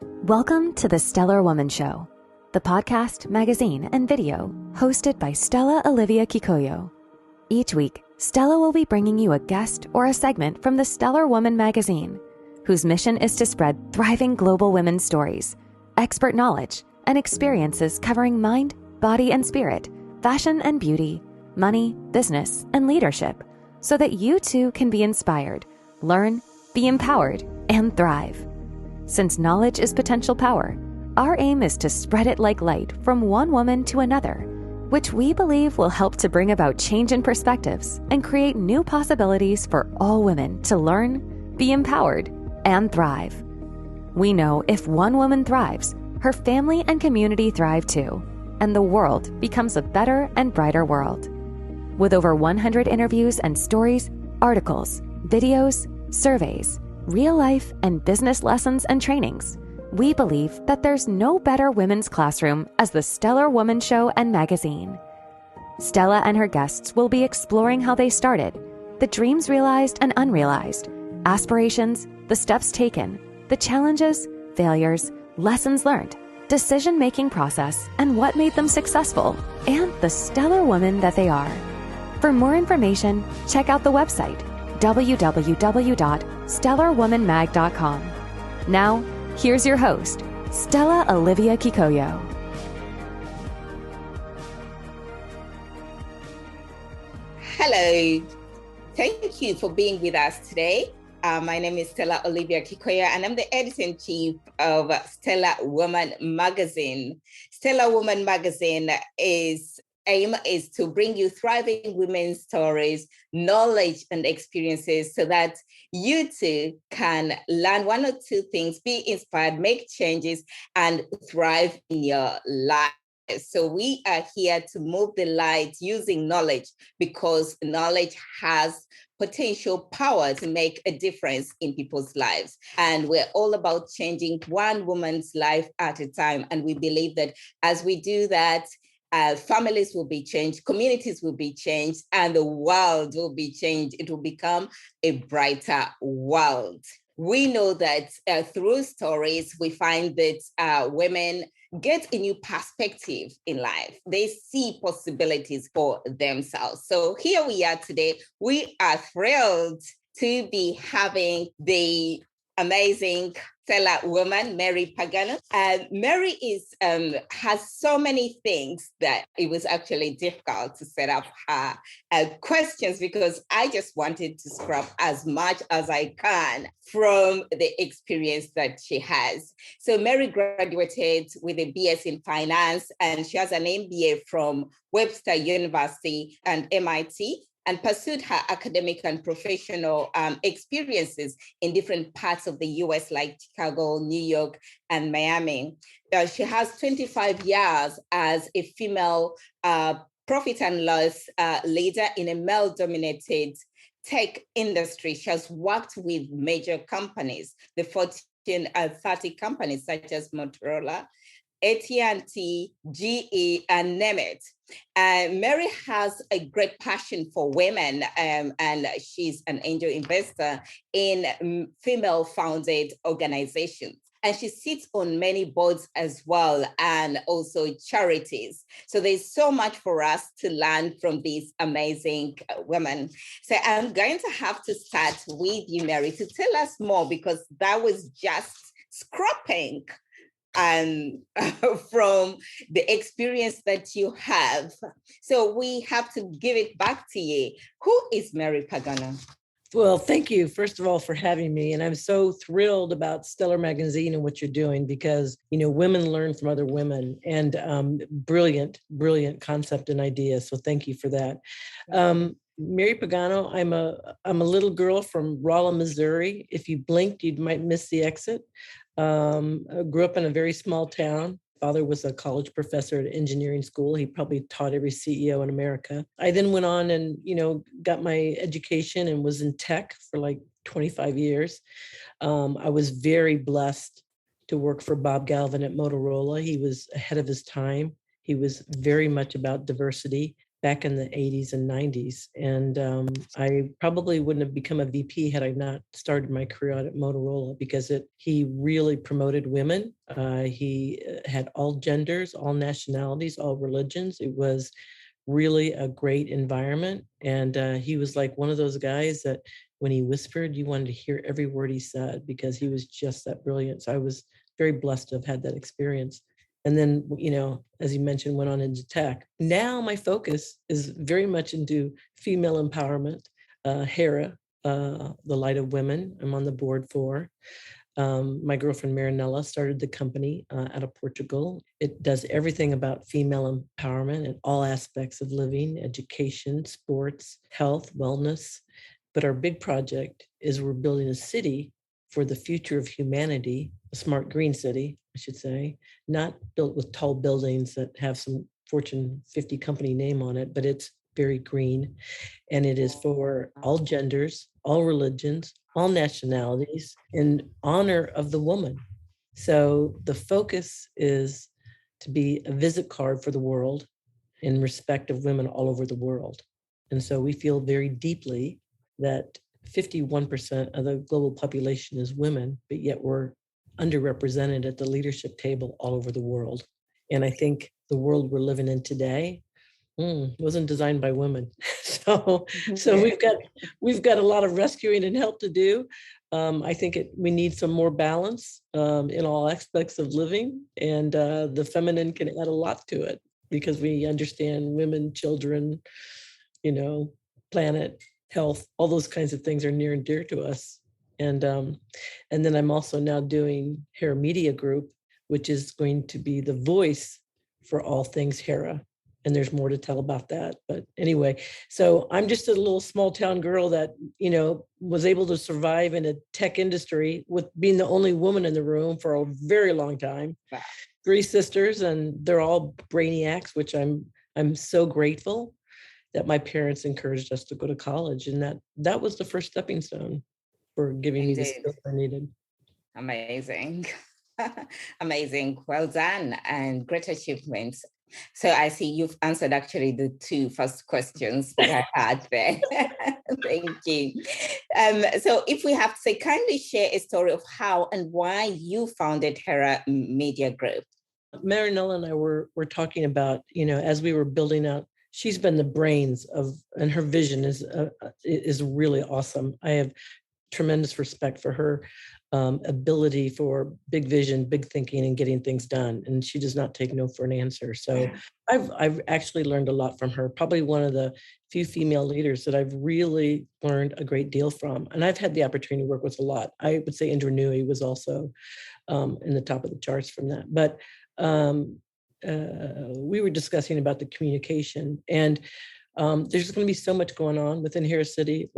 Welcome to the Stellar Woman Show, the podcast, magazine, and video hosted by Stella Olivia Kikoyo. Each week, Stella will be bringing you a guest or a segment from the Stellar Woman magazine, whose mission is to spread thriving global women's stories, expert knowledge, and experiences covering mind, body, and spirit, fashion and beauty, money, business, and leadership, so that you too can be inspired, learn, be empowered, and thrive. Since knowledge is potential power, our aim is to spread it like light from one woman to another, which we believe will help to bring about change in perspectives and create new possibilities for all women to learn, be empowered, and thrive. We know if one woman thrives, her family and community thrive too, and the world becomes a better and brighter world. With over 100 interviews and stories, articles, videos, surveys, real life and business lessons and trainings, we believe that there's no better women's classroom as the Stellar Woman Show and magazine. Stella and her guests will be exploring how they started, the dreams realized and unrealized, aspirations, the steps taken, the challenges, failures, lessons learned, decision-making process, and what made them successful, and the stellar woman that they are. For more information, check out the website, www.stellarwomanmag.com. Now, here's your host, Stella Olivia Kikoyo. Hello. Thank you for being with us today. My name is Stella Olivia Kikoyo, and I'm the editor-in-chief of Stellar Woman Magazine. Stellar Woman Magazine aim is to bring you thriving women's stories, knowledge, and experiences so that you too can learn one or two things, be inspired, make changes, and thrive in your life. So we are here to move the light using knowledge, because knowledge has potential power to make a difference in people's lives. And we're all about changing one woman's life at a time. And we believe that as we do that, families will be changed, communities will be changed, and the world will be changed. It will become a brighter world. We know that through stories, we find that women get a new perspective in life. They see possibilities for themselves. So here we are today. We are thrilled to be having the amazing stellar woman, Mary Pagano. Mary has so many things that it was actually difficult to set up her questions, because I just wanted to scrub as much as I can from the experience that she has. So Mary graduated with a BS in finance, and she has an MBA from Webster University and MIT, and pursued her academic and professional experiences in different parts of the US, like Chicago, New York, and Miami. She has 25 years as a female profit and loss leader in a male-dominated tech industry. She has worked with major companies, the Fortune 30 companies such as Motorola, AT&T, GE, and name it. Mary has a great passion for women, and she's an angel investor in female-founded organizations. And she sits on many boards as well, and also charities. So there's so much for us to learn from these amazing women. So I'm going to have to start with you, Mary, to tell us more, because that was just scrapping and from the experience that you have. So we have to give it back to you. Who is Mary Pagano? Well, thank you, first of all, for having me. And I'm so thrilled about Stellar Magazine and what you're doing, because, women learn from other women, and brilliant concept and idea. So thank you for that. Mary Pagano, I'm a little girl from Rolla, Missouri. If you blinked, you might miss the exit. I grew up in a very small town. Father was a college professor at engineering school. He probably taught every CEO in America. I then went on and, got my education and was in tech for like 25 years. I was very blessed to work for Bob Galvin at Motorola. He was ahead of his time. He was very much about diversity. back in the 80s and 90s. And I probably wouldn't have become a VP had I not started my career out at Motorola, because he really promoted women. He had all genders, all nationalities, all religions. It was really a great environment. And he was like one of those guys that when he whispered, you wanted to hear every word he said, because he was just that brilliant. So I was very blessed to have had that experience. And then, as you mentioned, went on into tech. Now my focus is very much into female empowerment. Hera, the Light of Women, I'm on the board for. My girlfriend Marinella started the company out of Portugal. It does everything about female empowerment in all aspects of living, education, sports, health, wellness. But our big project is we're building a city for the future of humanity, a smart green city, I should say, not built with tall buildings that have some Fortune 50 company name on it, but it's very green. And it is for all genders, all religions, all nationalities, in honor of the woman. So the focus is to be a visit card for the world in respect of women all over the world. And so we feel very deeply that 51% of the global population is women, but yet we're underrepresented at the leadership table all over the world. And I think the world we're living in today wasn't designed by women. So we've got a lot of rescuing and help to do. I think we need some more balance in all aspects of living, and the feminine can add a lot to it, because we understand women, children, planet, health, all those kinds of things are near and dear to us. And then I'm also now doing Hera Media Group, which is going to be the voice for all things Hera. And there's more to tell about that. But anyway, so I'm just a little small town girl that, was able to survive in a tech industry with being the only woman in the room for a very long time. Wow. 3 sisters, and they're all brainiacs, which I'm so grateful that my parents encouraged us to go to college. And that was the first stepping stone for giving me the skills I needed. Amazing. Amazing. Well done, and great achievements. So I see you've answered actually the 2 first questions that I had there. Thank you. So if we have to say, kindly share a story of how and why you founded Hera Media Group. Marinella and I were talking about, as we were building out, she's been the brains and her vision is really awesome. I have tremendous respect for her ability for big vision, big thinking, and getting things done. And she does not take no for an answer. So I've actually learned a lot from her. Probably one of the few female leaders that I've really learned a great deal from. And I've had the opportunity to work with a lot. I would say Indra Nooyi was also in the top of the charts from that. But we were discussing about the communication, and there's going to be so much going on within Hera City,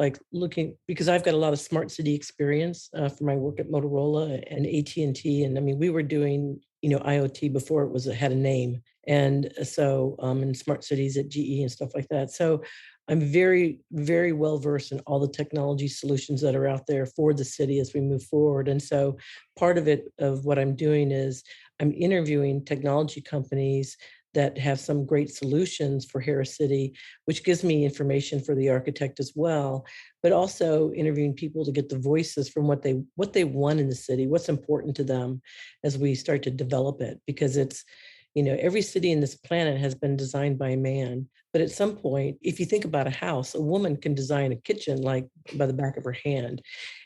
because I've got a lot of smart city experience from my work at Motorola and AT&T. And I mean, we were doing, IoT before it had a name. And so in smart cities at GE and stuff like that. So I'm very, very well versed in all the technology solutions that are out there for the city as we move forward. And so part of what I'm doing is I'm interviewing technology companies that have some great solutions for Hera City, which gives me information for the architect as well, but also interviewing people to get the voices from what they want in the city, what's important to them as we start to develop it. Because it's, every city in this planet has been designed by a man. But at some point, if you think about a house, a woman can design a kitchen like by the back of her hand.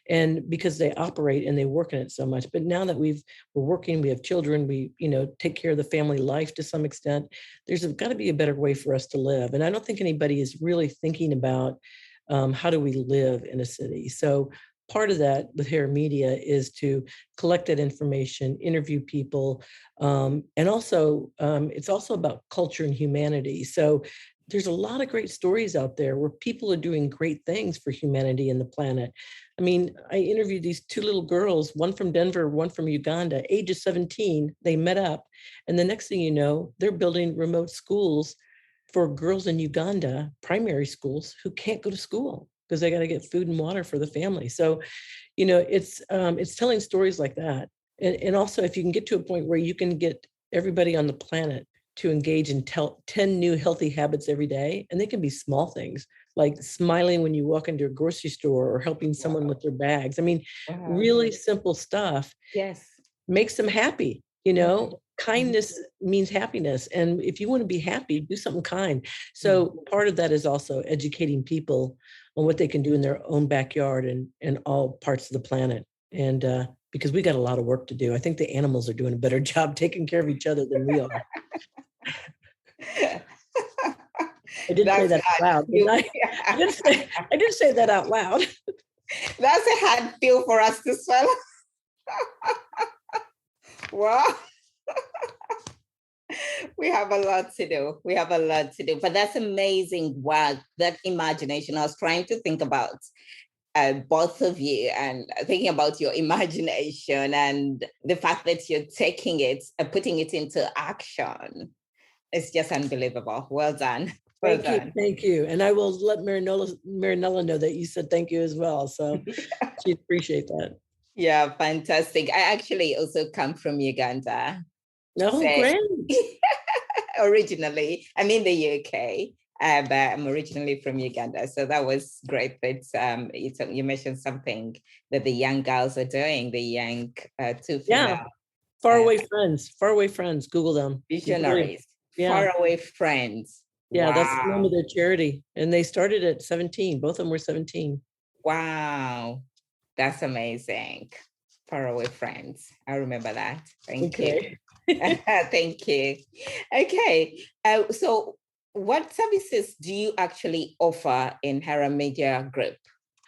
And because they operate and they work in it so much. But now that we're working, we have children, we, take care of the family life to some extent, there's got to be a better way for us to live. And I don't think anybody is really thinking about how do we live in a city. So part of that with Hera Media is to collect that information, interview people, and also it's also about culture and humanity. So there's a lot of great stories out there where people are doing great things for humanity and the planet. I mean, I interviewed these 2 little girls, one from Denver, one from Uganda, ages 17. They met up. And the next thing you know, they're building remote schools for girls in Uganda, primary schools, who can't go to school because they got to get food and water for the family. So, it's telling stories like that. And also, if you can get to a point where you can get everybody on the planet to engage in 10 new healthy habits every day. And they can be small things like smiling when you walk into a grocery store or helping someone with their bags. I mean, really simple stuff. Yes. Makes them happy. Kindness means happiness. And if you want to be happy, do something kind. So part of that is also educating people on what they can do in their own backyard and all parts of the planet. And because we got a lot of work to do. I think the animals are doing a better job taking care of each other than we are. I didn't say that out loud. I didn't say that out loud. That's a hard pill for us to swallow. Wow. We have a lot to do. But that's amazing work, that imagination. I was trying to think about both of you and thinking about your imagination and the fact that you're taking it and putting it into action. It's just unbelievable. Well done. Thank you. And I will let Marinella know that you said thank you as well. So she'd appreciate that. Yeah, fantastic. I actually also come from Uganda. Great. Originally, I'm in the UK, but I'm originally from Uganda. So that was great that you mentioned something that the young girls are doing, the young two female. Yeah, faraway friends. Google them. Visionaries. Faraway friends. Yeah, wow. That's the name of their charity. And they started at 17. Both of them were 17. Wow. That's amazing. Faraway friends. I remember that. Thank you. Thank you. Okay. So what services do you actually offer in Hera Media Group?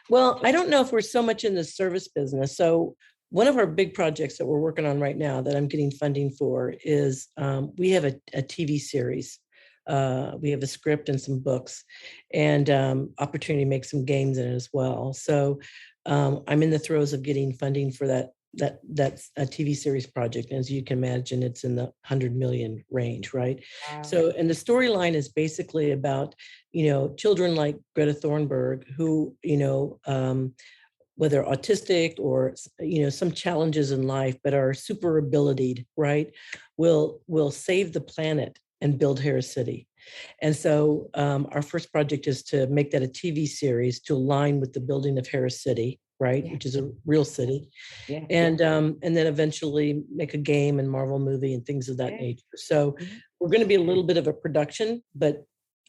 Well, I don't know if we're so much in the service business. So one of our big projects that we're working on right now that I'm getting funding for is we have a TV series. We have a script and some books and opportunity to make some games in it as well. So I'm in the throes of getting funding for that's a TV series project. And as you can imagine, it's in the 100 million range, right? Wow. So, and the storyline is basically about, children like Greta Thunberg who, whether autistic or, some challenges in life, but are super abilitied, right? Will save the planet and build Hera City. And so our first project is to make that a TV series to align with the building of Hera City, right? Yeah. Which is a real city. Yeah. And then eventually make a game and Marvel movie and things of that nature. So we're going to be a little bit of a production, but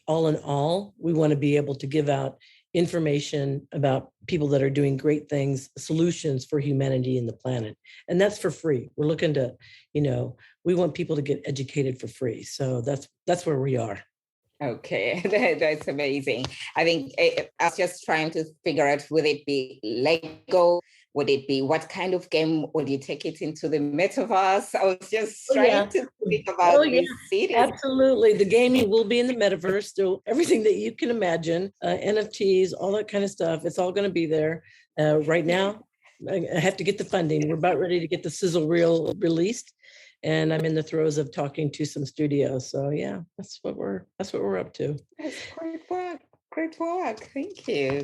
all in all, we want to be able to give out information about people that are doing great things, solutions for humanity and the planet. And that's for free. We're looking to, we want people to get educated for free. So that's where we are. Okay, that's amazing. I think I was just trying to figure out, would it be Lego? Would it be, what kind of game? Would you take it into the metaverse? I was just trying to think about this city. Absolutely. The gaming will be in the metaverse. So everything that you can imagine, NFTs, all that kind of stuff, it's all going to be there. Right now, I have to get the funding. We're about ready to get the sizzle reel released. And I'm in the throes of talking to some studios. So yeah, that's what we're up to. That's great work. Thank you.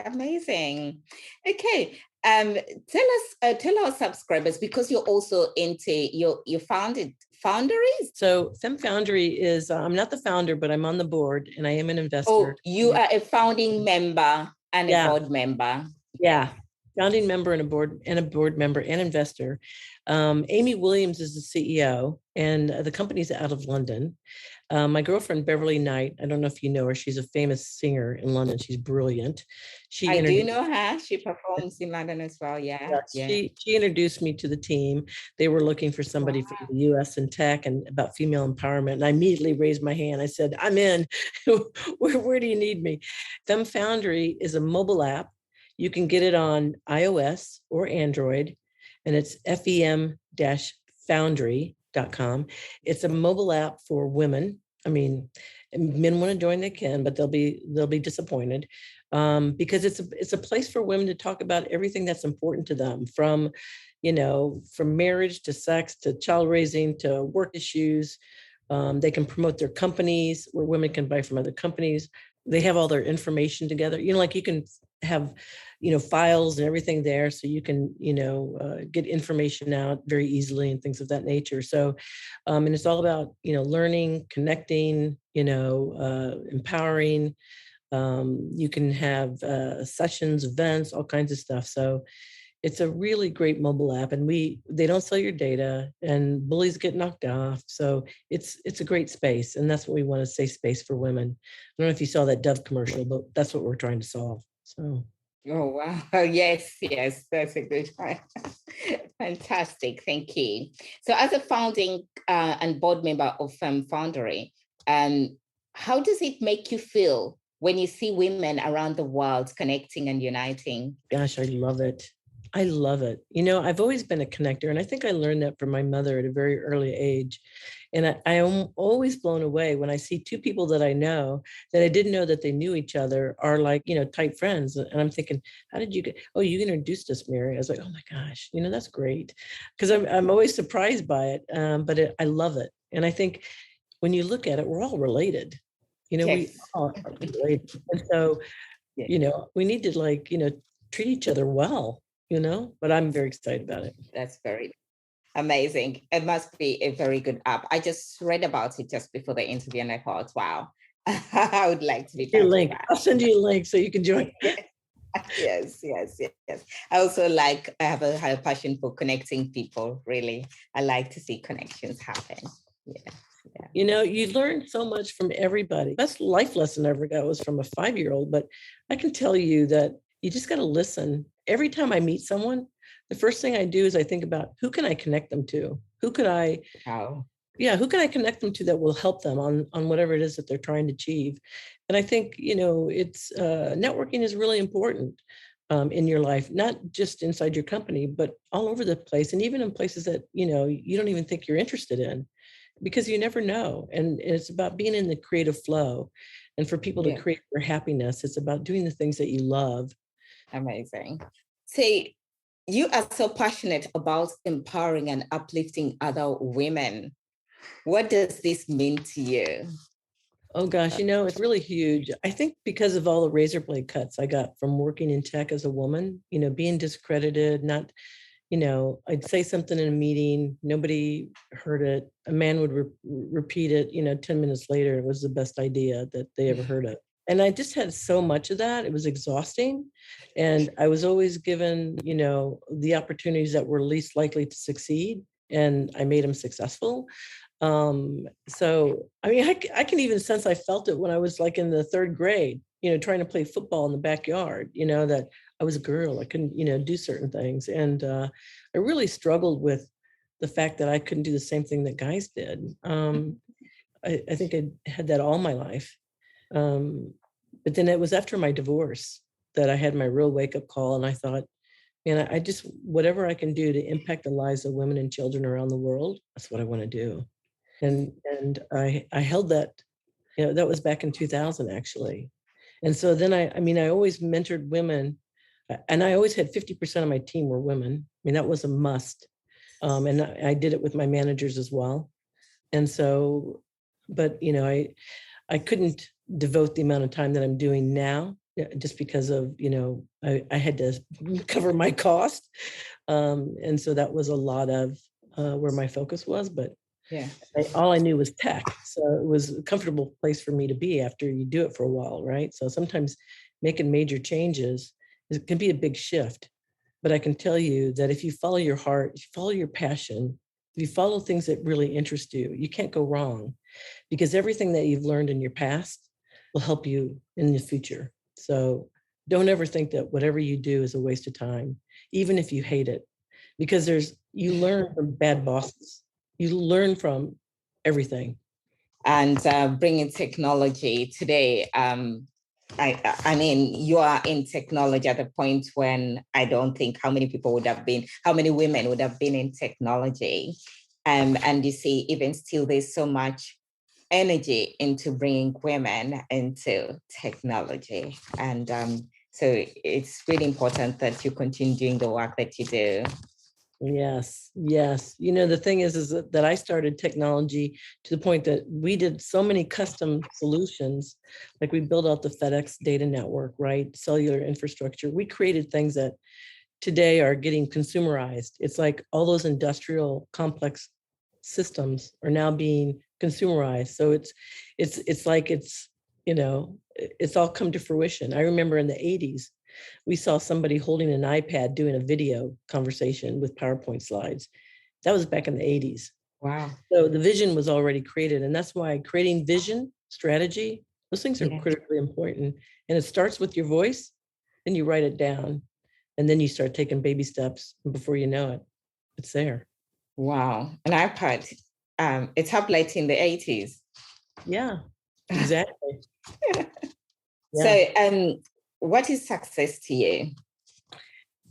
Amazing. Okay. Tell our subscribers, because you're also you founded Foundries. So Fem Foundry is, I'm not the founder, but I'm on the board and I am an investor. Oh, you are a founding member and a board member. Yeah. Founding member and a board member and investor. Amy Williams is the CEO, and the company's out of London. My girlfriend, Beverly Knight, I don't know if you know her. She's a famous singer in London. She's brilliant. I do know her. She performs in London as well. Yeah. She introduced me to the team. They were looking for somebody from the US in tech and about female empowerment. And I immediately raised my hand. I said, I'm in. Where do you need me? Fem Foundry is a mobile app. You can get it on iOS or Android, and it's fem-foundry.com. It's a mobile app for women. I mean, men want to join, they can, but they'll be disappointed because it's a place for women to talk about everything that's important to them, from marriage to sex to child raising to work issues. They can promote their companies where women can buy from other companies. They have all their information together. Like you can have, files and everything there, so you can, get information out very easily and things of that nature. So, and it's all about, learning, connecting, empowering. You can have sessions, events, all kinds of stuff. So it's a really great mobile app, and they don't sell your data, and bullies get knocked off. So it's a great space, and that's what we want to say, space for women. I don't know if you saw that Dove commercial, but that's what we're trying to solve. So. Oh, wow. Yes, that's a good one. Fantastic. Thank you. So as a founding and board member of Foundry, how does it make you feel when you see women around the world connecting and uniting? Gosh, I love it. I love it. I've always been a connector, and I think I learned that from my mother at a very early age. And I am always blown away when I see two people that I know that I didn't know that they knew each other are like, tight friends. And I'm thinking, how did you get, oh, you introduced us, Mary. I was like, oh my gosh, that's great. Because I'm always surprised by it. But I love it. And I think when you look at it, we're all related. Yes. We all are related. And so, we need to treat each other well, but I'm very excited about it. That's very amazing. It must be a very good app. I just read about it just before the interview, and I thought, wow, I would like to be part of that. I'll send you a link so you can join. Yes. I also I have a high passion for connecting people, really. I like to see connections happen. Yeah. You learn so much from everybody. Best life lesson I ever got was from a 5-year-old, but I can tell you that you just got to listen. Every time I meet someone, the first thing I do is I think about, who can I connect them to? Who can I connect them to that will help them on whatever it is that they're trying to achieve? And I think, it's networking is really important in your life, not just inside your company, but all over the place. And even in places that, you don't even think you're interested in, because you never know. And it's about being in the creative flow. And for people to create their happiness, it's about doing the things that you love. Amazing. Say, you are so passionate about empowering and uplifting other women. What does this mean to you? Oh gosh, it's really huge. I think because of all the razor blade cuts I got from working in tech as a woman, being discredited, not, I'd say something in a meeting, nobody heard it. A man would repeat it, 10 minutes later, it was the best idea that they ever heard of. And I just had so much of that. It was exhausting. And I was always given, the opportunities that were least likely to succeed. And I made them successful. So, I can even sense I felt it when I was like in the 3rd grade, trying to play football in the backyard, that I was a girl. I couldn't, do certain things. And I really struggled with the fact that I couldn't do the same thing that guys did. I think I had that all my life. But then it was after my divorce that I had my real wake-up call, and I thought, man, I just, whatever I can do to impact the lives of women and children around the world, that's what I want to do. And I held that, that was back in 2000, actually. And so then I always mentored women, and I always had 50% of my team were women. That was a must. And I did it with my managers as well. And so, but, I couldn't devote the amount of time that I'm doing now, just because of, I had to cover my cost. And so that was a lot of where my focus was, but all I knew was tech. So it was a comfortable place for me to be after you do it for a while, right? So sometimes making major changes, it can be a big shift. But I can tell you that if you follow your heart, if you follow your passion, if you follow things that really interest you, you can't go wrong, because everything that you've learned in your past will help you in the future. So don't ever think that whatever you do is a waste of time, even if you hate it, because you learn from bad bosses. You learn from everything. And bringing technology today, you are in technology at the point when I don't think how many women would have been in technology. And you see, even still, there's so much energy into bringing women into technology. And so it's really important that you continue doing the work that you do. Yes, yes. The thing is that I started technology to the point that we did so many custom solutions, like we built out the FedEx data network, right? Cellular infrastructure. We created things that today are getting consumerized. It's like all those industrial complex systems are now being consumerized. So it's like it's all come to fruition. I remember in the 80s, we saw somebody holding an iPad doing a video conversation with PowerPoint slides. That was back in the 80s. Wow. So the vision was already created. And that's why creating vision, strategy, those things are critically important. And it starts with your voice, then you write it down, and then you start taking baby steps. And before you know it, it's there. Wow. An iPad. It's up late in the 80s. Yeah, exactly. Yeah. So what is success to you?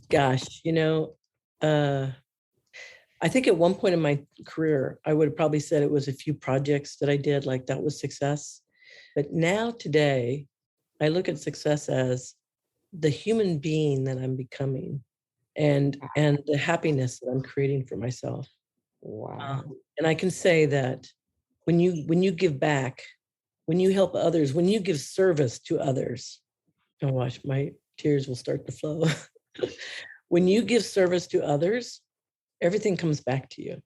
Gosh, I think at one point in my career, I would have probably said it was a few projects that I did, like that was success. But now today, I look at success as the human being that I'm becoming and the happiness that I'm creating for myself. Wow. And I can say that when you give back, when you help others, when you give service to others, and watch, my tears will start to flow. When you give service to others, everything comes back to you.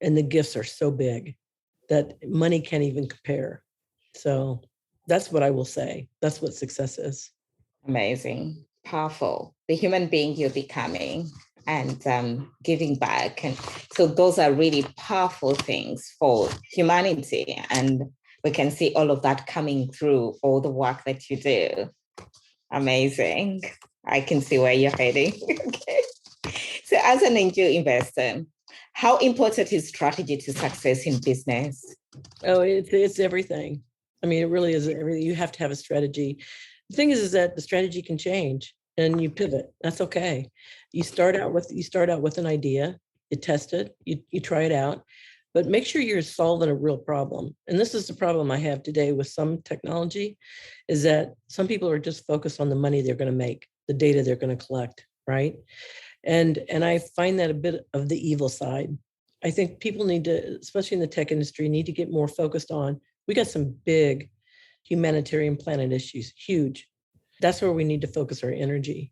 And the gifts are so big that money can't even compare. So that's what I will say. That's what success is. Amazing. Powerful. The human being you're becoming and giving back. And so those are really powerful things for humanity. And we can see all of that coming through all the work that you do. Amazing. I can see where you're heading. Okay. So as an angel investor, how important is strategy to success in business? Oh, it's everything. I mean, it really is everything. You have to have a strategy. The thing is that the strategy can change and you pivot. That's okay. You start out with an idea, you test it, you try it out, but make sure you're solving a real problem. And this is the problem I have today with some technology, is that some people are just focused on the money they're going to make, the data they're going to collect, right? And I find that a bit of the evil side. I think people need to, especially in the tech industry, need to get more focused on, we got some big humanitarian planet issues, huge. That's where we need to focus our energy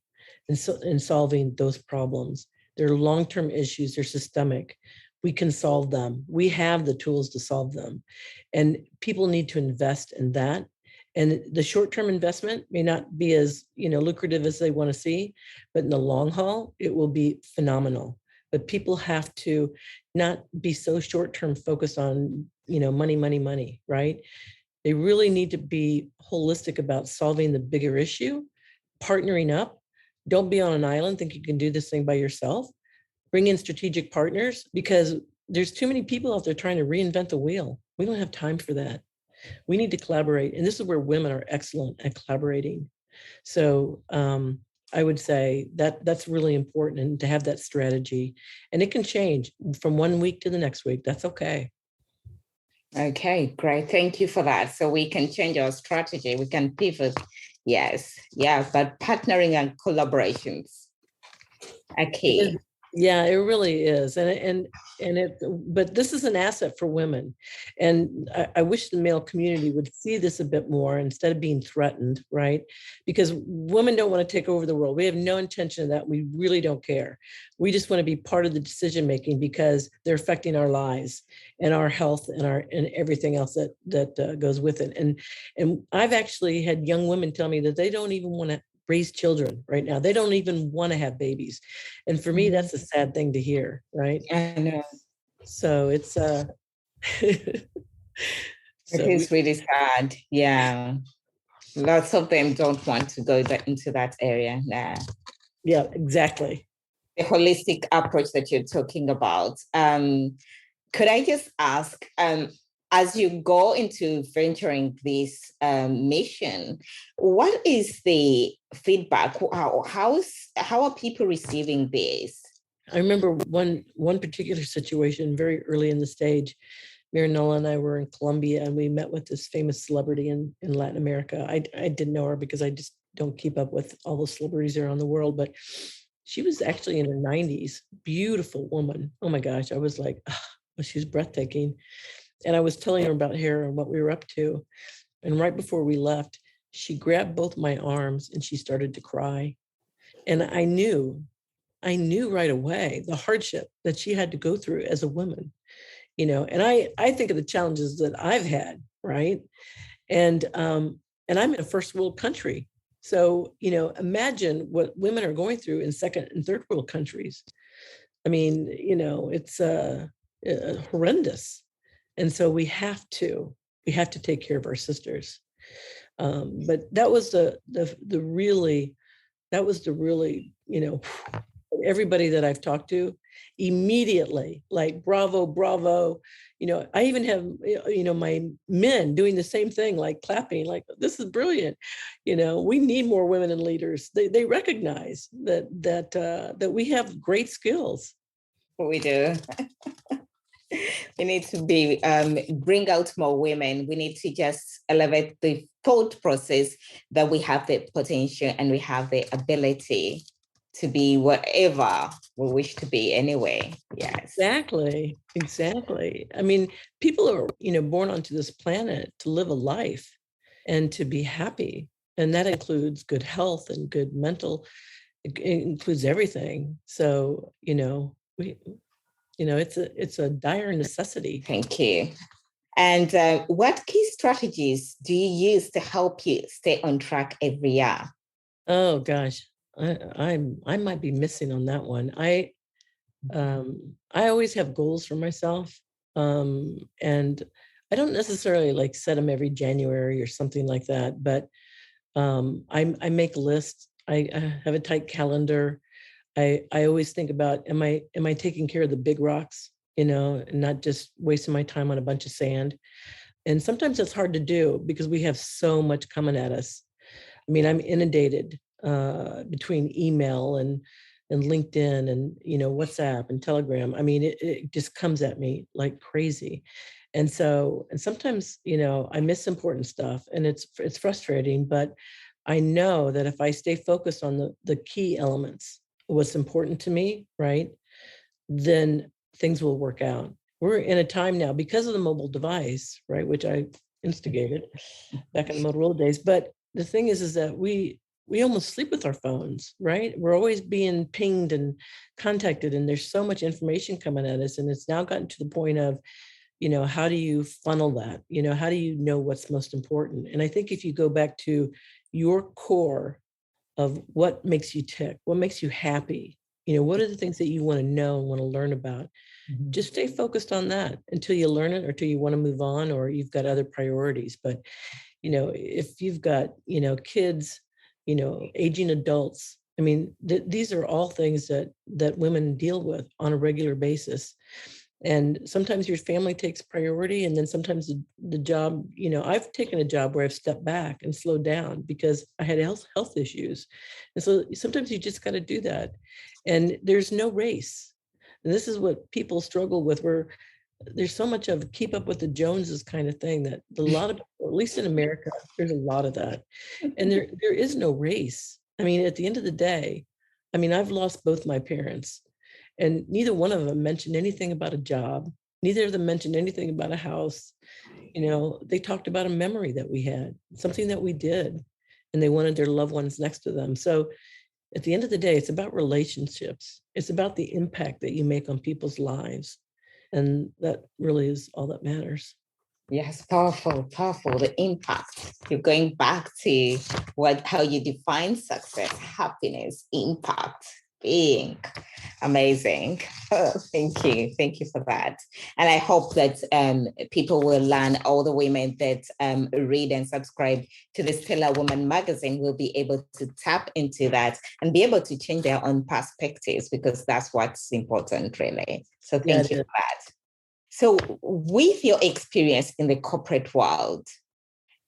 in solving those problems. They're long-term issues, they're systemic. We can solve them. We have the tools to solve them. And people need to invest in that. And the short-term investment may not be as lucrative as they want to see, but in the long haul, it will be phenomenal. But people have to not be so short-term focused on money, right? They really need to be holistic about solving the bigger issue, partnering up. Don't be on an island, think you can do this thing by yourself. Bring in strategic partners, because there's too many people out there trying to reinvent the wheel. We don't have time for that. We need to collaborate. And this is where women are excellent at collaborating. So I would say that that's really important, and to have that strategy. And it can change from one week to the next week. That's okay. Okay, great. Thank you for that. So we can change our strategy. We can pivot. Yes. Yeah. But partnering and collaborations. Okay. Yeah, it really is. But this is an asset for women. And I wish the male community would see this a bit more instead of being threatened, right? Because women don't want to take over the world. We have no intention of that. We really don't care. We just want to be part of the decision-making because they're affecting our lives and our health and everything else that goes with it. And I've actually had young women tell me that they don't even want to raise children right now. They don't even want to have babies. And for me, that's a sad thing to hear, right? I know. So it's it is really sad. Yeah. Lots of them don't want to go into that area now. Yeah, exactly. The holistic approach that you're talking about. Could I just ask, as you go into venturing this mission, what is the feedback? How are people receiving this? I remember one particular situation very early in the stage. Miranola and I were in Colombia, and we met with this famous celebrity in Latin America. I didn't know her because I just don't keep up with all the celebrities around the world, but She was actually in her 90s, beautiful woman. Oh my gosh, I was like, oh, she's breathtaking. And I was telling her about Hera and what we were up to. And right before we left, she grabbed both my arms and she started to cry. And I knew right away the hardship that she had to go through as a woman, and I think of the challenges that I've had, right? And I'm in a first world country. So, imagine what women are going through in second and third world countries. I mean, it's horrendous. And so we have to take care of our sisters. But that was the really, everybody that I've talked to immediately, like, bravo, bravo. I even have, my men doing the same thing, like clapping, like, this is brilliant. We need more women in leaders. They recognize that we have great skills. We do. We need to bring out more women. We need to just elevate the thought process that we have the potential and we have the ability to be whatever we wish to be anyway. Yes. Exactly. I mean, people are, born onto this planet to live a life and to be happy. And that includes good health and good mental, it includes everything. So, it's a dire necessity. Thank you. And what key strategies do you use to help you stay on track every year? Oh gosh, I might be missing on that one. I always have goals for myself, and I don't necessarily like set them every January or something like that. But I make lists. I have a tight calendar. I always think about, am I taking care of the big rocks, and not just wasting my time on a bunch of sand. And sometimes it's hard to do because we have so much coming at us. I mean, I'm inundated between email and LinkedIn and, WhatsApp and Telegram. I mean, it just comes at me like crazy. And sometimes, I miss important stuff and it's frustrating, but I know that if I stay focused on the key elements, what's important to me, right, then things will work out. We're in a time now because of the mobile device, right, which I instigated back in the Motorola days. But the thing is that we almost sleep with our phones, right? We're always being pinged and contacted, and there's so much information coming at us. And it's now gotten to the point of, how do you funnel that? How do you know what's most important? And I think if you go back to your core of what makes you tick, what makes you happy, what are the things that you want to know and want to learn about? Mm-hmm. Just stay focused on that until you learn it or until you want to move on or you've got other priorities. But, if you've got, kids, aging adults, I mean, these are all things that women deal with on a regular basis. And sometimes your family takes priority. And then sometimes the job, I've taken a job where I've stepped back and slowed down because I had health issues. And so sometimes you just got to do that. And there's no race. And this is what people struggle with, where there's so much of keep up with the Joneses kind of thing that a lot of, at least in America, there's a lot of that. And there is no race. I mean, at the end of the day, I've lost both my parents. And neither one of them mentioned anything about a job. Neither of them mentioned anything about a house. They talked about a memory that we had, something that we did, and they wanted their loved ones next to them. So at the end of the day, it's about relationships. It's about the impact that you make on people's lives. And that really is all that matters. Yes, powerful, the impact. You're going back to how you define success, happiness, impact, being. Amazing. Oh, thank you for that. And I hope that people will learn, all the women that read and subscribe to the Stellar Woman magazine will be able to tap into that and be able to change their own perspectives, because that's what's important, really. So thank you for that. So with your experience in the corporate world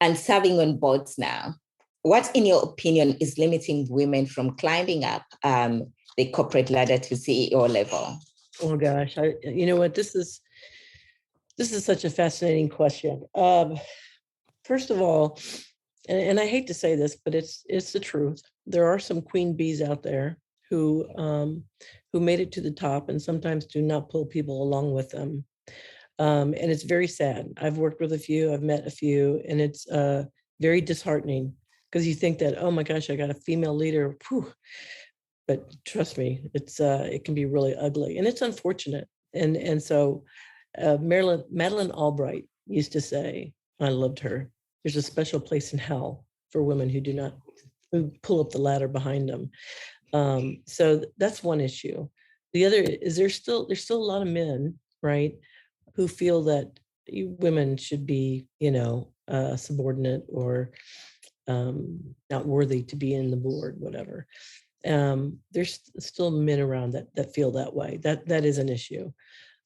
and serving on boards now, what, in your opinion, is limiting women from climbing up the corporate ladder to CEO level? Oh gosh, you know what? This is such a fascinating question. First of all, and I hate to say this, but it's the truth. There are some queen bees out there who made it to the top and sometimes do not pull people along with them. And it's very sad. I've worked with a few, I've met a few, and it's very disheartening because you think that, oh my gosh, I got a female leader. Whew. But trust me, it can be really ugly, and it's unfortunate. And so Madeleine Albright used to say, I loved her, there's a special place in hell for women who pull up the ladder behind them. So that's one issue. The other is there's still a lot of men, right, who feel that women should be, subordinate or not worthy to be in the board, whatever. There's still men around that feel that way. That is an issue.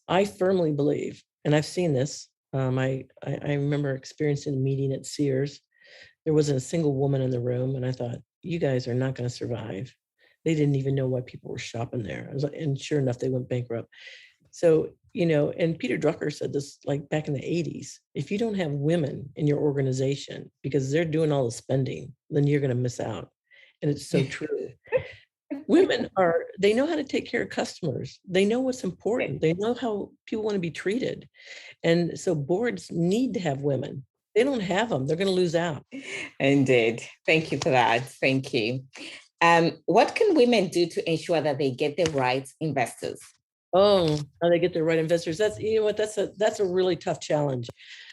I firmly believe, and I've seen this. I remember experiencing a meeting at Sears. There wasn't a single woman in the room, and I thought, you guys are not going to survive. They didn't even know why people were shopping there. And sure enough, they went bankrupt. So, and Peter Drucker said this like back in the 80s, if you don't have women in your organization because they're doing all the spending, then you're going to miss out. And it's so true. Women they know how to take care of customers. They know what's important. They know how people want to be treated. And so boards need to have women. They don't have them, they're going to lose out. Indeed. Thank you for that. Thank you. What can women do to ensure that they get the right investors? Oh, how they get the right investors. That's a really tough challenge.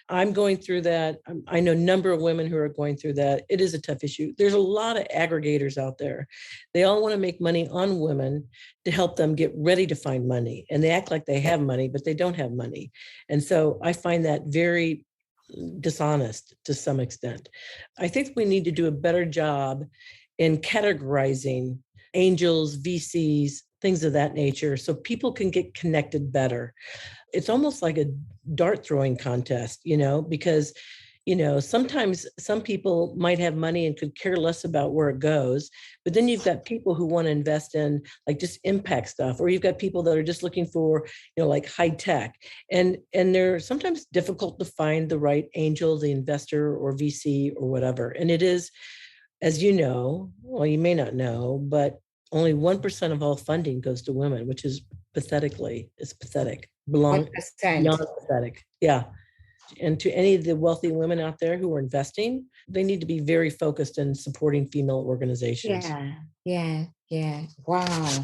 I'm going through that. I know a number of women who are going through that. It is a tough issue. There's a lot of aggregators out there. They all want to make money on women to help them get ready to find money. And they act like they have money, but they don't have money. And so I find that very dishonest to some extent. I think we need to do a better job in categorizing angels, VCs, things of that nature, so people can get connected better. It's almost like a dart throwing contest, because, sometimes some people might have money and could care less about where it goes, but then you've got people who want to invest in like just impact stuff, or you've got people that are just looking for, like high tech, and they're sometimes difficult to find the right angel, the investor or VC or whatever. And it is, as you know, well, you may not know, but only 1% of all funding goes to women, which is pathetic. Beyond pathetic. Yeah. And to any of the wealthy women out there who are investing, they need to be very focused in supporting female organizations. Yeah. Wow.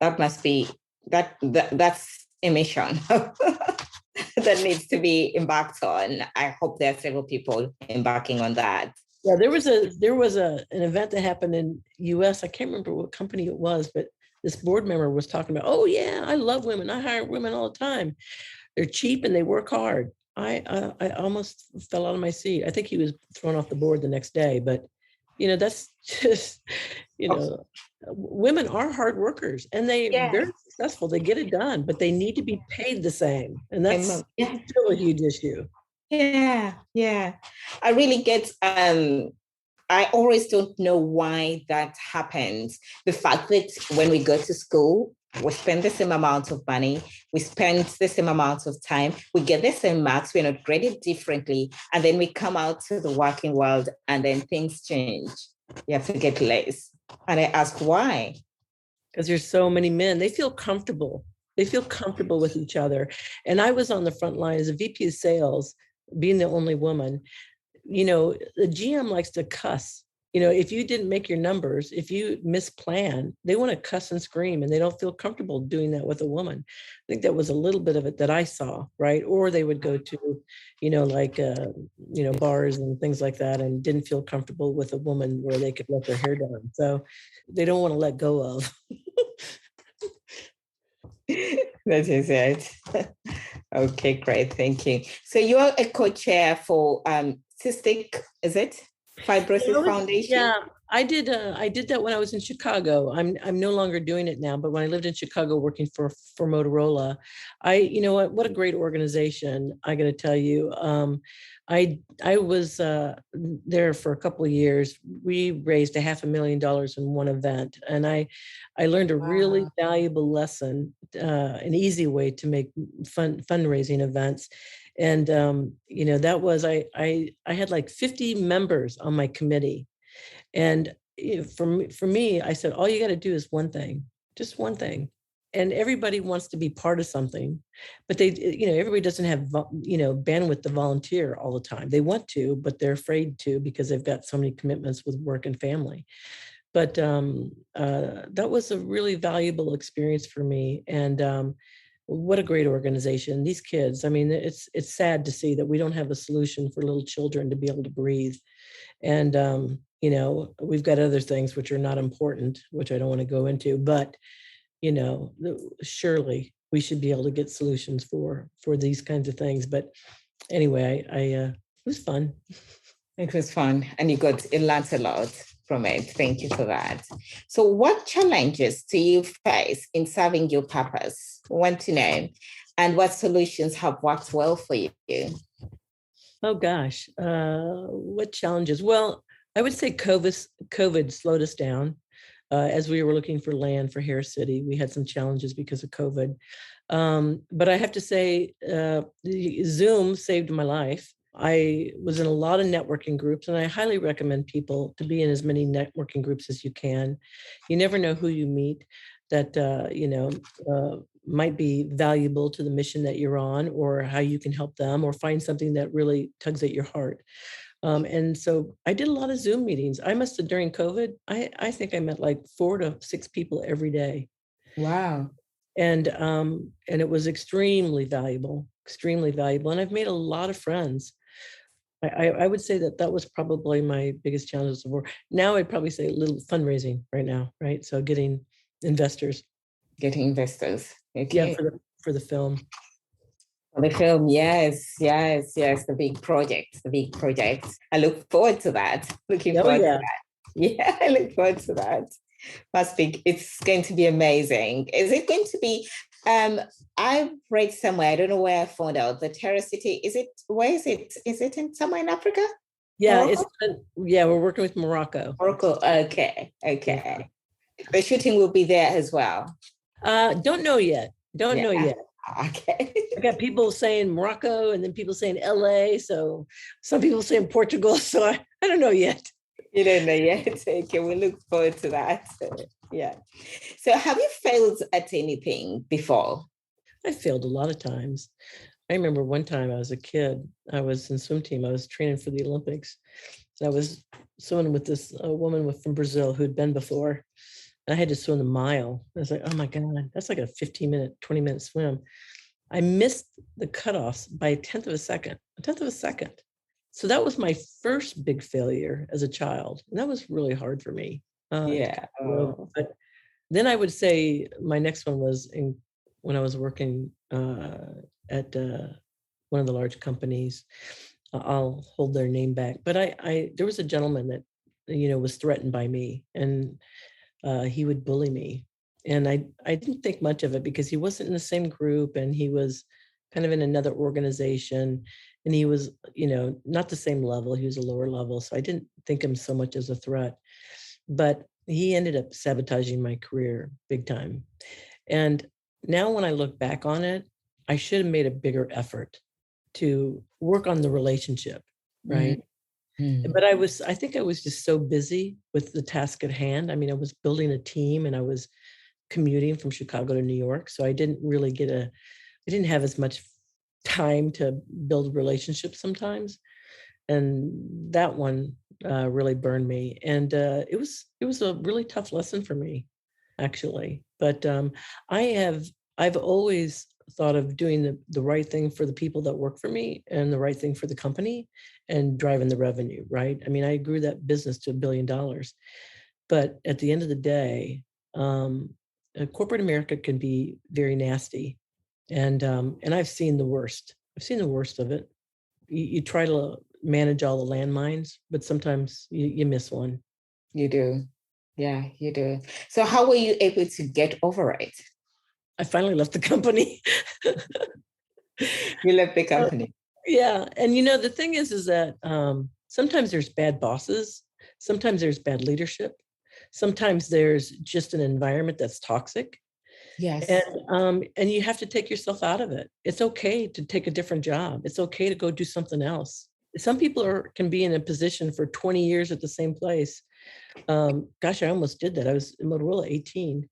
That must be, that's a mission that needs to be embarked on. I hope there are several people embarking on that. Yeah, there was an event that happened in US. I can't remember what company it was, but this board member was talking about, oh yeah, I love women. I hire women all the time. They're cheap and they work hard. I almost fell out of my seat. I think he was thrown off the board the next day, but that's just, women are hard workers and they're very successful. They get it done, but they need to be paid the same. And that's still a huge issue. Yeah. I really get, I always don't know why that happens. The fact that when we go to school, we spend the same amount of money, we spend the same amount of time, we get the same marks, we're not graded differently, and then we come out to the working world and then things change. You have to get less. And I ask why? Because there's so many men. They feel comfortable. They feel comfortable with each other. And I was on the front line as a VP of sales, being the only woman. The GM likes to cuss. If you didn't make your numbers, if you misplan, they want to cuss and scream, and they don't feel comfortable doing that with a woman. I think that was a little bit of it that I saw, right? Or they would go to, bars and things like that, and didn't feel comfortable with a woman where they could let their hair down. So they don't want to let go of. That is it. Okay, great. Thank you. So you're a co-chair for Cystic, is it? Fibrosis Foundation? Yeah, I did that when I was in Chicago. I'm no longer doing it now, but when I lived in Chicago working for Motorola, what a great organization. I got to tell you, I was there for a couple of years. We raised $500,000 in one event, and I learned a really valuable lesson, an easy way to make fundraising events. And, that was, I had like 50 members on my committee. And for me, I said, all you got to do is one thing. just one thing. And everybody wants to be part of something, but everybody doesn't have, bandwidth to volunteer all the time. They want to, but they're afraid to because they've got so many commitments with work and family. But that was a really valuable experience for me. And what a great organization. These kids, I mean, it's sad to see that we don't have a solution for little children to be able to breathe. And, we've got other things which are not important, which I don't want to go into, but, surely we should be able to get solutions for these kinds of things. But anyway, it was fun. It was fun, and you learned a lot from it. Thank you for that. So what challenges do you face in serving your purpose? I want to know. And what solutions have worked well for you? Oh, gosh. What challenges? Well, I would say COVID slowed us down. As we were looking for land for Hera City, we had some challenges because of COVID. But I have to say, Zoom saved my life. I was in a lot of networking groups, and I highly recommend people to be in as many networking groups as you can. You never know who you meet that, might be valuable to the mission that you're on, or how you can help them, or find something that really tugs at your heart. And so I did a lot of Zoom meetings. I must have, during COVID, I think I met like 4 to 6 people every day. Wow. And it was extremely valuable. And I've made a lot of friends. I would say that was probably my biggest challenge before. Now I'd probably say a little fundraising right now, right? So getting investors. Okay. Yeah, for the film. For the film, yes, the big project. I look forward to that. Yeah, I look forward to that. It's going to be amazing. Is it going to be, I've read somewhere, I don't know where I found out, the Hera City, where is it? Is it somewhere in Africa? Yeah, we're working with Morocco. Okay. Yeah. The shooting will be there as well. Don't know yet. Okay. I got people saying Morocco, and then people saying LA. So some people saying Portugal. So I don't know yet. You don't know yet. Okay, we look forward to that. Yeah. So have you failed at anything before? I failed a lot of times. I remember one time I was a kid. I was in swim team. I was training for the Olympics. And I was swimming with this woman from Brazil who'd been before. And I had to swim a mile. I was like, oh my God, that's like a 15-minute, 20-minute swim. I missed the cutoffs by a tenth of a second. So that was my first big failure as a child. And that was really hard for me. Yeah. But then I would say my next one was when I was working at one of the large companies. I'll hold their name back. But there was a gentleman that, was threatened by me, and he would bully me. And I didn't think much of it because he wasn't in the same group, and he was kind of in another organization, and he was, not the same level. He was a lower level. So I didn't think him so much as a threat, but he ended up sabotaging my career big time. And now when I look back on it, I should have made a bigger effort to work on the relationship, right? Mm-hmm. But I think I was just so busy with the task at hand. I mean, I was building a team, and I was commuting from Chicago to New York. So I didn't really I didn't have as much time to build relationships sometimes. And that one really burned me. And it was a really tough lesson for me, actually. But I've always thought of doing the right thing for the people that work for me, and the right thing for the company, and driving the revenue, right? I mean, I grew that business to $1 billion. But at the end of the day, corporate America can be very nasty. And I've seen the worst. I've seen the worst of it. You try to manage all the landmines, but sometimes you miss one. You do. Yeah, you do. So how were you able to get over it? I finally left the company. You left the company. Yeah. And, the thing is that sometimes there's bad bosses. Sometimes there's bad leadership. Sometimes there's just an environment that's toxic. Yes. And you have to take yourself out of it. It's okay to take a different job. It's okay to go do something else. Some people can be in a position for 20 years at the same place. Gosh, I almost did that. I was in Motorola 18.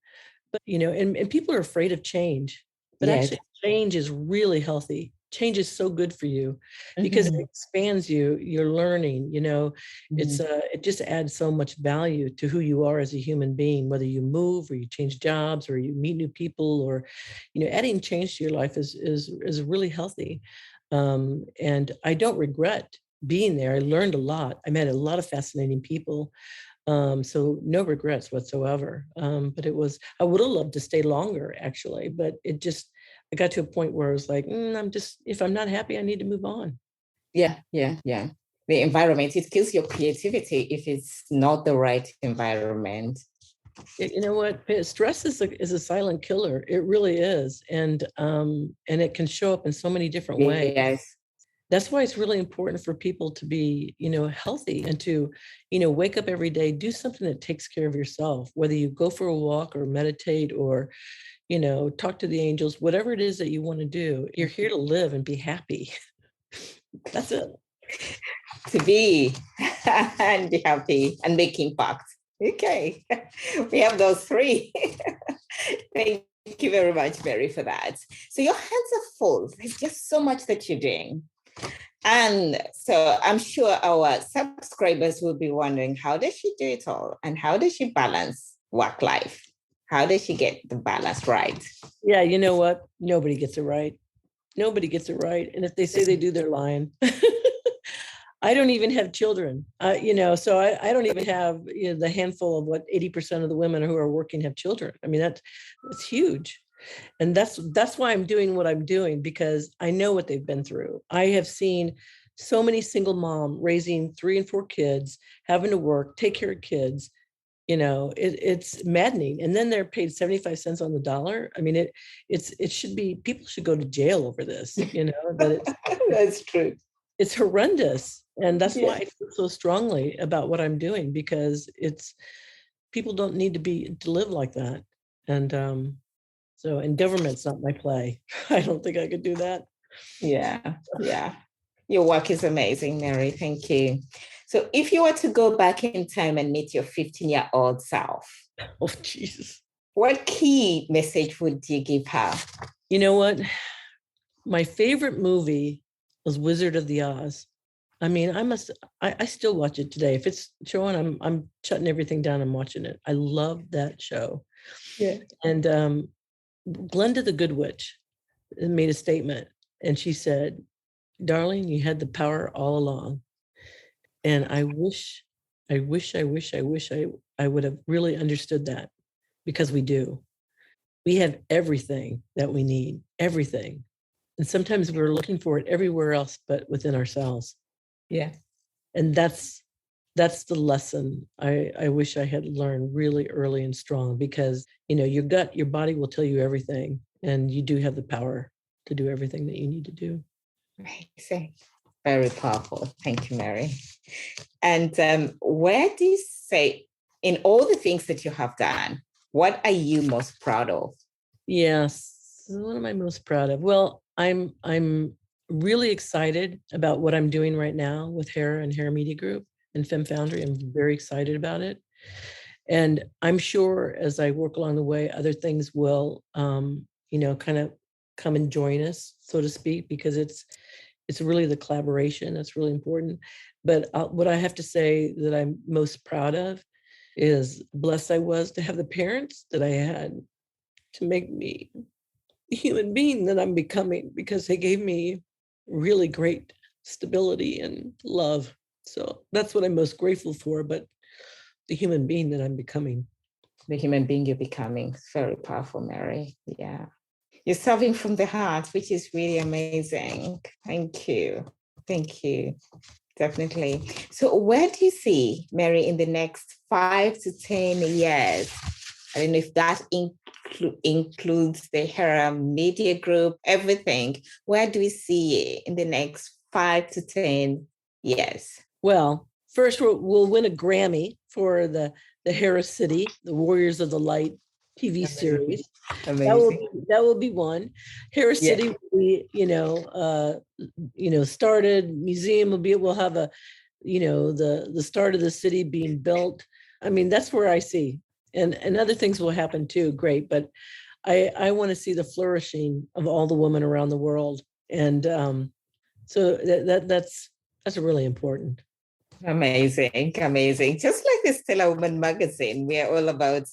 But, and people are afraid of change, but Yes. actually change is really healthy. Change is so good for you because it expands you, you're learning, it just adds so much value to who you are as a human being, whether you move or you change jobs or you meet new people or, adding change to your life is really healthy. And I don't regret being there. I learned a lot. I met a lot of fascinating people. So no regrets whatsoever. But I would have loved to stay longer actually, but I got to a point where I was like, if I'm not happy, I need to move on. Yeah. The environment, it kills your creativity if it's not the right environment. You know what? Stress is a silent killer. It really is. And it can show up in so many different ways. Yes. That's why it's really important for people to be, healthy and to, wake up every day, do something that takes care of yourself, whether you go for a walk or meditate or, talk to the angels, whatever it is that you want to do. You're here to live and be happy. That's it. To be and be happy and make impact. Okay. We have those three. Thank you very much, Mary, for that. So your hands are full. There's just so much that you're doing. And so I'm sure our subscribers will be wondering, how does she do it all? And how does she balance work life? How does she get the balance right? Yeah, you know what? Nobody gets it right. Nobody gets it right. And if they say they do, they're lying. I don't even have children, so I don't even have the handful of what 80% of the women who are working have children. I mean, that's huge. And that's why I'm doing what I'm doing, because I know what they've been through. I have seen so many single moms raising 3 and 4 kids, having to work, take care of kids. It's maddening. And then they're paid 75 cents on the dollar. I mean, it should be, people should go to jail over this, that That's true. It's horrendous. And that's why I feel so strongly about what I'm doing, because people don't need to live like that. And and government's not my play. I don't think I could do that. Yeah. Your work is amazing, Mary. Thank you. So if you were to go back in time and meet your 15-year-old self, oh, Jesus, what key message would you give her? You know what? My favorite movie was Wizard of the Oz. I mean, I still watch it today. If it's showing, I'm shutting everything down and watching it. I love that show. Yeah. And Glenda the Good Witch made a statement, and she said, "Darling, you had the power all along." And I wish I would have really understood that, because we do. We have everything that we need, everything. And sometimes we're looking for it everywhere else but within ourselves. Yeah. And that's the lesson I wish I had learned really early and strong, because, your gut, your body will tell you everything, and you do have the power to do everything that you need to do. Amazing. Very powerful. Thank you, Mary. And where do you say, in all the things that you have done, what are you most proud of? Yes. What am I most proud of? Well, I'm really excited about what I'm doing right now with Hera and Hera Media Group and Femme Foundry. I'm very excited about it. And I'm sure as I work along the way, other things will, kind of come and join us, so to speak, because it's really the collaboration that's really important. But what I have to say that I'm most proud of is blessed I was to have the parents that I had to make me the human being that I'm becoming, because they gave me really great stability and love. So that's what I'm most grateful for, but the human being that I'm becoming. The human being you're becoming. It's very powerful, Mary. Yeah. You're serving from the heart, which is really amazing. Thank you. Thank you. Definitely. So where do you see Mary in the next 5 to 10 years? I don't know if that includes the Hera Media Group, everything. Where do we see it in the next 5 to 10 years? Well, first we'll win a Grammy for the Hera City, the Warriors of the Light TV series. Amazing. That will be one. Hera City will be, started. Museum we'll have the start of the city being built. I mean, that's where I see. And other things will happen too. Great. But I want to see the flourishing of all the women around the world. And so that's really important. Amazing, amazing. Just like the Stellar Woman magazine, we are all about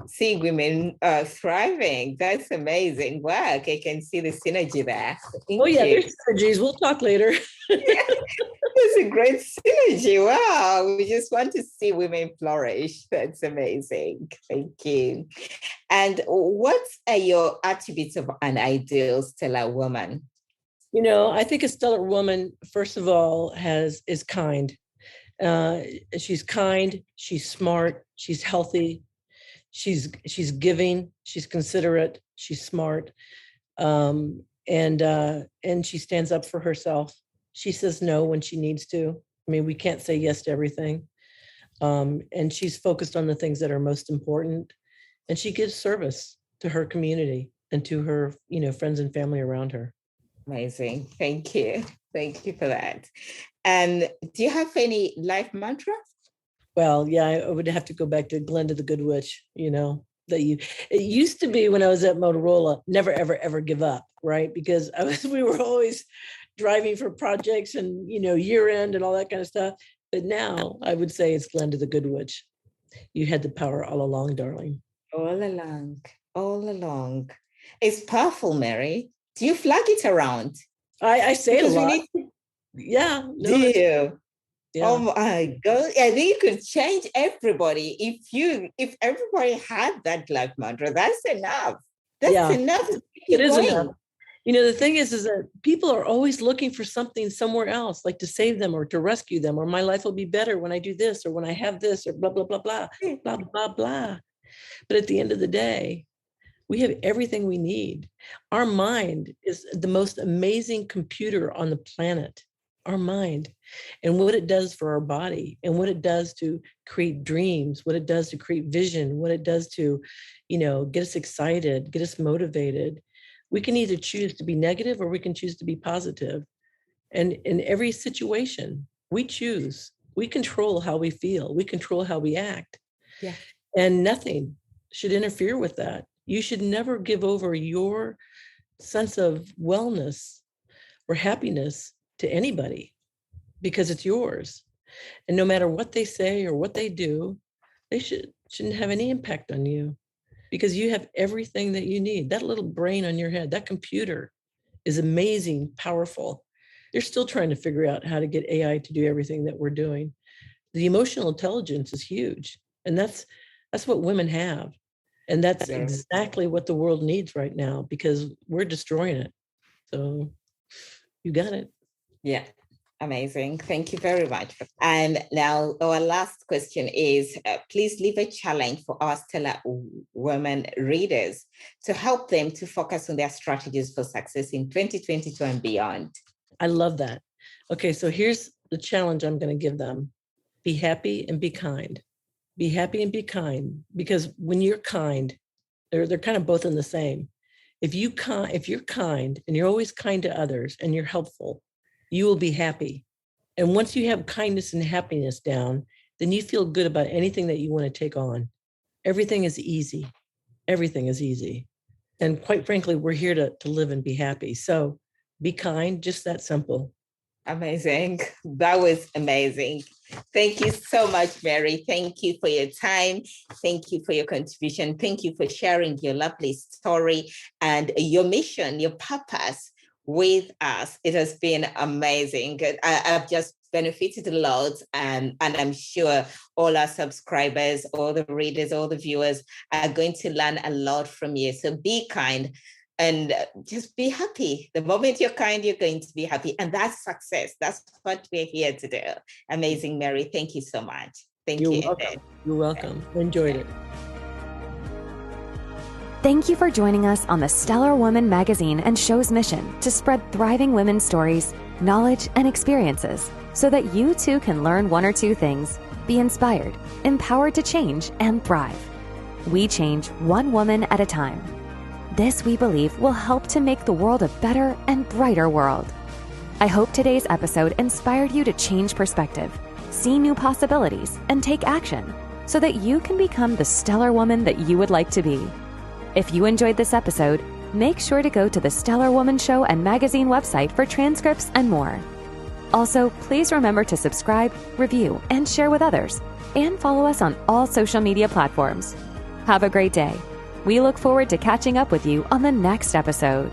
seeing women thriving. That's amazing work. I can see the synergy there. Oh yeah, there's synergies. We'll talk later. It's a great synergy. Wow. We just want to see women flourish. That's amazing. Thank you. And what are your attributes of an ideal stellar woman? I think a stellar woman, first of all, is kind. She's kind, she's smart, she's healthy, she's giving, she's considerate, she's smart, and she stands up for herself. She says no when she needs to. I mean, we can't say yes to everything. And she's focused on the things that are most important. And she gives service to her community and to her, friends and family around her. Amazing. Thank you. Thank you for that. And do you have any life mantra? Well, yeah, I would have to go back to Glenda the Good Witch, it used to be when I was at Motorola, never, ever, ever give up, right? Because we were always driving for projects and, year end and all that kind of stuff. But now I would say it's Glenda the Good Witch. You had the power all along, darling. All along. It's powerful, Mary. Do you flag it around? I say it a lot. Yeah. No, do you? Yeah. Oh my God. I think you could change everybody. If everybody had that life mantra, that's enough. That's enough. It is enough. The thing is that people are always looking for something somewhere else, like to save them or to rescue them, or my life will be better when I do this, or when I have this, or blah, blah, blah, blah, blah, blah, blah. But at the end of the day, we have everything we need. Our mind is the most amazing computer on the planet, our mind, and what it does for our body, and what it does to create dreams, what it does to create vision, what it does to, get us excited, get us motivated. We can either choose to be negative or we can choose to be positive. And in every situation, we choose. We control how we feel. We control how we act. Yeah. And nothing should interfere with that. You should never give over your sense of wellness or happiness to anybody because it's yours. And no matter what they say or what they do, they shouldn't have any impact on you because you have everything that you need. That little brain on your head, that computer is amazing, powerful. They're still trying to figure out how to get AI to do everything that we're doing. The emotional intelligence is huge. And that's what women have. And that's exactly what the world needs right now because we're destroying it. So you got it. Yeah. Amazing. Thank you very much. And now our last question is, please leave a challenge for our stellar women readers to help them to focus on their strategies for success in 2022 and beyond. I love that. Okay, so here's the challenge I'm going to give them. Be happy and be kind. Be happy and be kind, because when you're kind, they're kind of both in the same. If you're kind and you're always kind to others and you're helpful, you will be happy. And once you have kindness and happiness down, then you feel good about anything that you want to take on. Everything is easy. Everything is easy. And quite frankly, we're here to live and be happy. So be kind, just that simple. Amazing. That was amazing. Thank you so much, Mary. Thank you for your time. Thank you for your contribution. Thank you for sharing your lovely story and your mission, your purpose with us. It has been amazing. I've just benefited a lot, and I'm sure all our subscribers, all the readers, all the viewers are going to learn a lot from you. So be kind and just be happy. The moment you're kind, you're going to be happy. And that's success. That's what we're here to do. Amazing, Mary. Thank you so much. Thank you. Welcome. You're welcome. I enjoyed it. Thank you for joining us on the Stellar Woman magazine and show's mission to spread thriving women's stories, knowledge, and experiences so that you too can learn one or two things, be inspired, empowered to change, and thrive. We change one woman at a time. This, we believe, will help to make the world a better and brighter world. I hope today's episode inspired you to change perspective, see new possibilities, and take action so that you can become the stellar woman that you would like to be. If you enjoyed this episode, make sure to go to the Stellar Woman Show and magazine website for transcripts and more. Also, please remember to subscribe, review, and share with others, and follow us on all social media platforms. Have a great day. We look forward to catching up with you on the next episode.